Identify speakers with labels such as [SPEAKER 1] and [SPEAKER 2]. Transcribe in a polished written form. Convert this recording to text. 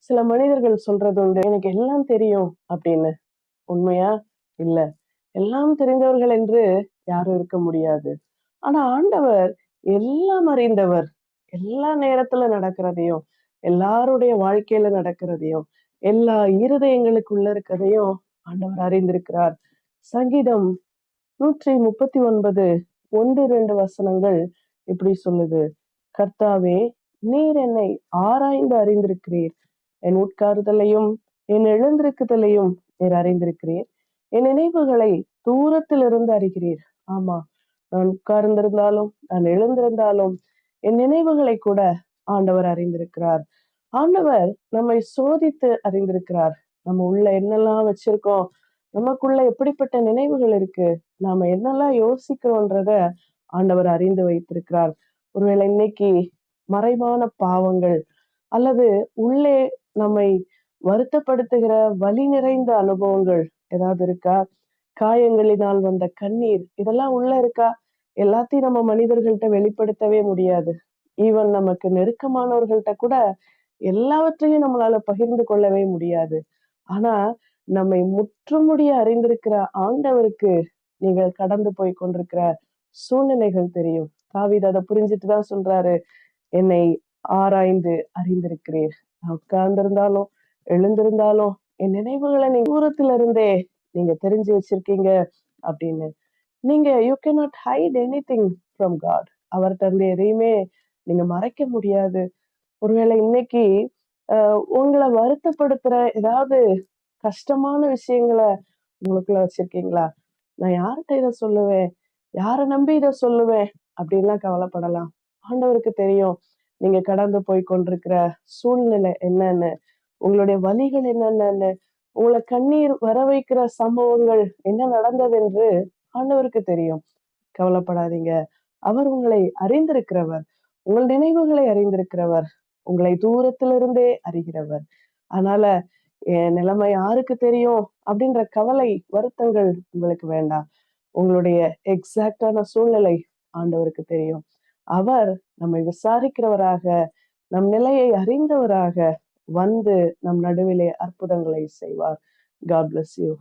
[SPEAKER 1] சில மனிதர்கள் சொல்றது உண்டு, எனக்கு எல்லாம் தெரியும் அப்படின்னு. உண்மையா? இல்ல. எல்லாம் தெரிந்தவர்கள் என்று யாரும் இருக்க முடியாது. ஆனா ஆண்டவர் எல்லாம் அறிந்தவர். எல்லா நேரத்துல நடக்கிறதையும், எல்லாருடைய வாழ்க்கையில நடக்கிறதையும், எல்லா இருதயங்களுக்குள்ள இருக்கிறதையும் ஆண்டவர் அறிந்திருக்கிறார். சங்கீதம் 139 1, 2 வசனங்கள் இப்படி சொல்லுது. கர்த்தாவே, நீர் என்னை ஆராய்ந்து அறிந்திருக்கிறீர். என் உட்காருதலையும் என் எழுந்திருக்குதலையும் நீர் அறிந்திருக்கிறீர். என் நினைவுகளை தூரத்திலிருந்து அறிகிறீர். ஆமா, நான் உட்கார்ந்திருந்தாலும் நான் எழுந்திருந்தாலும் என் நினைவுகளை கூட ஆண்டவர் அறிந்திருக்கிறார். ஆண்டவர் நம்மை சோதித்து அறிந்திருக்கிறார். நம்ம உள்ள என்னெல்லாம் வச்சிருக்கோம், நமக்குள்ள எப்படிப்பட்ட நினைவுகள் இருக்கு, நாம என்னெல்லாம் யோசிக்கிறோன்றத ஆண்டவர் அறிந்து வைத்திருக்கிறார். ஒருவேளை இன்னைக்கு மறைவான பாவங்கள் அல்லது உள்ளே நம்மை வருத்தப்படுத்துகிற வலி நிறைந்த அனுபவங்கள் ஏதாவது இருக்கா? காயங்களினால் வந்த கண்ணீர் இதெல்லாம் உள்ள இருக்கா? எல்லாத்தையும் நம்ம மனிதர்கள்ட்ட வெளிப்படுத்தவே முடியாது. ஈவன் நமக்கு நெருக்கமானவர்கள்ட்ட கூட எல்லாவற்றையும் நம்மளால பகிர்ந்து கொள்ளவே முடியாது. ஆனா நம்மை முற்றுமுடிய அறிந்திருக்கிற ஆண்டவருக்கு நீங்கள் கடந்து போய் கொண்டிருக்கிற சூழ்நிலைகள் தெரியும். தாவீது அதை புரிஞ்சுட்டுதான் சொல்றாரு, என்னை ஆராய்ந்து அறிந்திருக்கிறீர். நான் உட்கார்ந்திருந்தாலும் எழுந்திருந்தாலும் என் நினைவுகளை நீ தூரத்துல இருந்தே நீங்க தெரிஞ்சு வச்சிருக்கீங்க அப்படின்னு. நீங்க you cannot hide anything from God. அவர்கிட்ட இருந்து எதையுமே நீங்க மறைக்க முடியாது. ஒருவேளை இன்னைக்கு உங்களை வருத்தப்படுத்துற ஏதாவது கஷ்டமான விஷயங்களை உங்களுக்குள்ள வச்சிருக்கீங்களா? நான் யார்கிட்ட இதை சொல்லுவேன், யாரை நம்பி இதை சொல்லுவேன் அப்படின்லாம் கவலைப்படலாம். ஆண்டவருக்கு தெரியும் நீங்க கடந்து போய் கொண்டிருக்கிற சூழ்நிலை என்னன்னு, உங்களுடைய வலிகள் என்னென்னு, உங்களை கண்ணீர் வர வைக்கிற சம்பவங்கள் என்ன நடந்தது என்று ஆண்டவருக்கு தெரியும். கவலைப்படாதீங்க. அவர் உங்களை அறிந்திருக்கிறவர், உங்கள் நினைவுகளை அறிந்திருக்கிறவர், உங்களை தூரத்திலிருந்தே அறிகிறவர். அதனால என் நிலைமை யாருக்கு தெரியும் அப்படின்ற கவலை வருத்தங்கள் உங்களுக்கு வேண்டாம். உங்களுடைய எக்ஸாக்டான சூழ்நிலை ஆண்டவருக்கு தெரியும். அவர் நம்மை விசாரிக்கிறவராக, நம் நிலையை அறிந்தவராக வந்து நம் நடுவிலே அற்புதங்களை செய்வார். God bless you.